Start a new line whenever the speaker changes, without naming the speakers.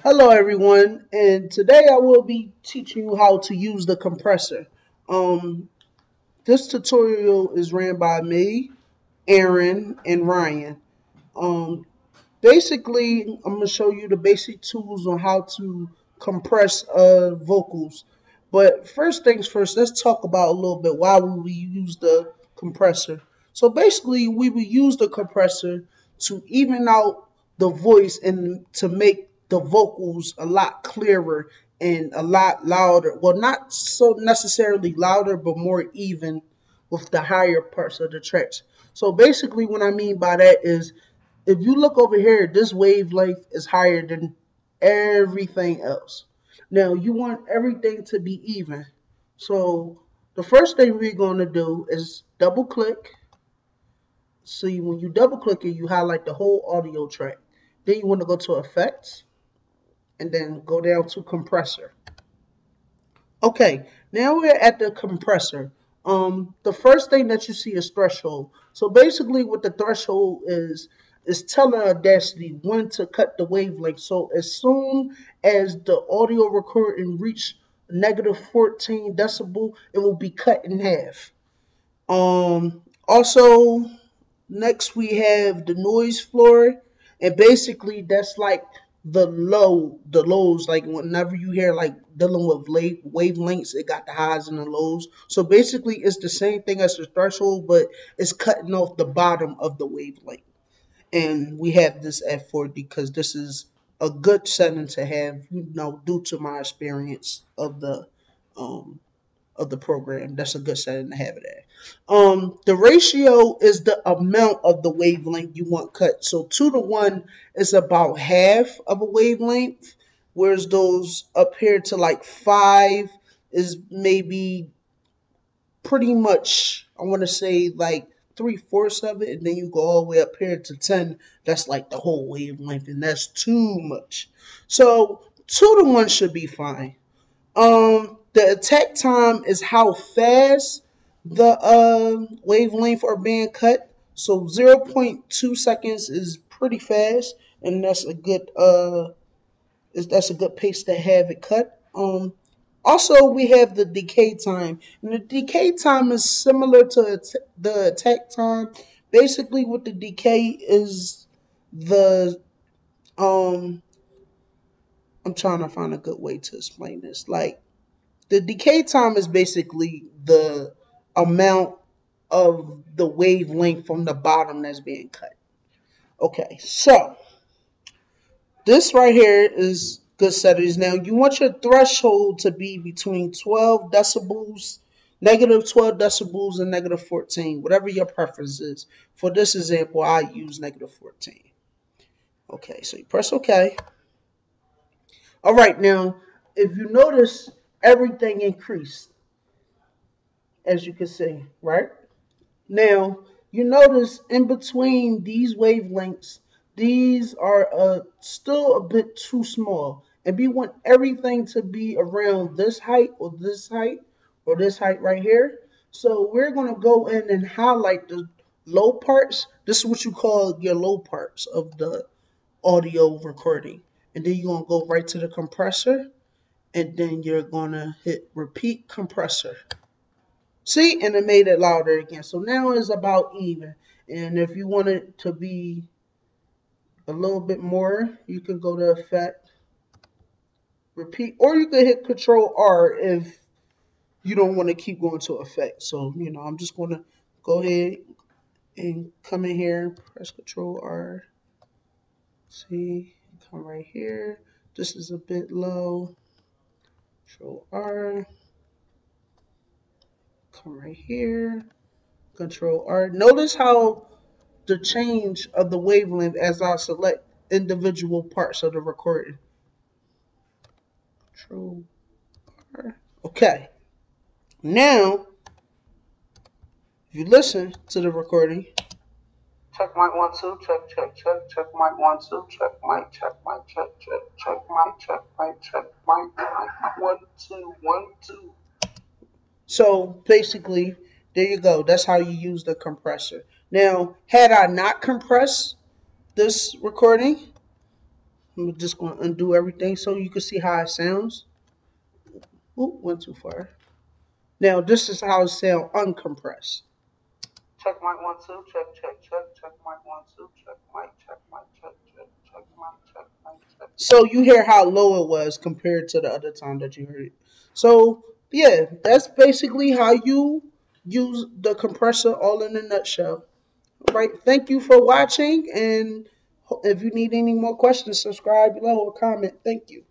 Hello everyone, and today I will be teaching you how to use the compressor. Um, this tutorial is ran by me, Aaron, and Ryan. Um, Basically, I'm going to show you the basic tools on how to compress vocals. But first things first, let's talk about a little bit why would we use the compressor. So basically, we would use the compressor to even out the voice and to make the vocals a lot clearer and a lot louder. Well, not so necessarily louder, but more even with the higher parts of the tracks. So basically, what I mean by that is if you look over here, this wavelength is higher than everything else. Now, you want everything to be even. So, the first thing we're going to do is double click. See, when you double click it, you highlight the whole audio track. Then you want to go to effects and then go down to compressor. Okay, now we're at the compressor. The first thing that you see is threshold. So basically, what the threshold is telling Audacity when to cut the wavelength. So as soon as the audio recording reach negative 14 decibel, it will be cut in half. Also, next we have the noise floor, and basically that's like the lows. Like whenever you hear like dealing with wavelengths, it got the highs and the lows. So basically, it's the same thing as the threshold, but it's cutting off the bottom of the wavelength. And we have this at 40 because this is a good setting to have, due to my experience um of the program. That's a good setting to have it at. The ratio is the amount of the wavelength you want cut. So 2 to 1 is about half of a wavelength, whereas those up here to like 5 is maybe pretty much, I want to say like 3/4 of it, and then you go all the way up here to 10. That's like the whole wavelength, and that's too much. So 2 to 1 should be fine. The attack time is how fast the wavelength are being cut. So 0.2 seconds is pretty fast, and that's a good pace to have it cut. Also we have the decay time, and the decay time is similar to the attack time. Basically, what the decay is the I'm trying to find a good way to explain this. Like the decay time is basically the amount of the wavelength from the bottom that's being cut. Okay, so this right here is good settings. Now you want your threshold to be between 12 decibels, negative 12 decibels, and negative 14, whatever your preference is. For this example, I use negative 14. Okay, so you press OK. All right, now if you notice, everything increased, as you can see, right? Now, you notice in between these wavelengths, these are still a bit too small. And we want everything to be around this height or this height or this height right here. So we're going to go in and highlight the low parts. This is what you call your low parts of the audio recording. And then you're going to go right to the compressor. And then you're going to hit repeat compressor. See, and it made it louder again. So now it's about even. And if you want it to be a little bit more, you can go to effect, repeat, or you can hit Control R if you don't want to keep going to effect. So, I'm just going to go ahead and come in here, press Control R. See, come right here. This is a bit low. Control R. Come right here. Control R. Notice how the change of the wavelength as I select individual parts of the recording. Control R. Okay. Now, if you listen to the recording, check mic 1 2, check mic 1 2, check mic, check mic 1 2 1 2. So basically, there you go. That's how you use the compressor. Now, had I not compressed this recording, I'm just going to undo everything so you can see how it sounds. Oop, went too far. Now, this is how it sounds uncompressed. Check mic 1 2, check mic 1 2, check mic. So you hear how low it was compared to the other time that you heard it. So yeah, that's basically how you use the compressor all in a nutshell. All right. Thank you for watching, and if you need any more questions, subscribe below or comment. Thank you.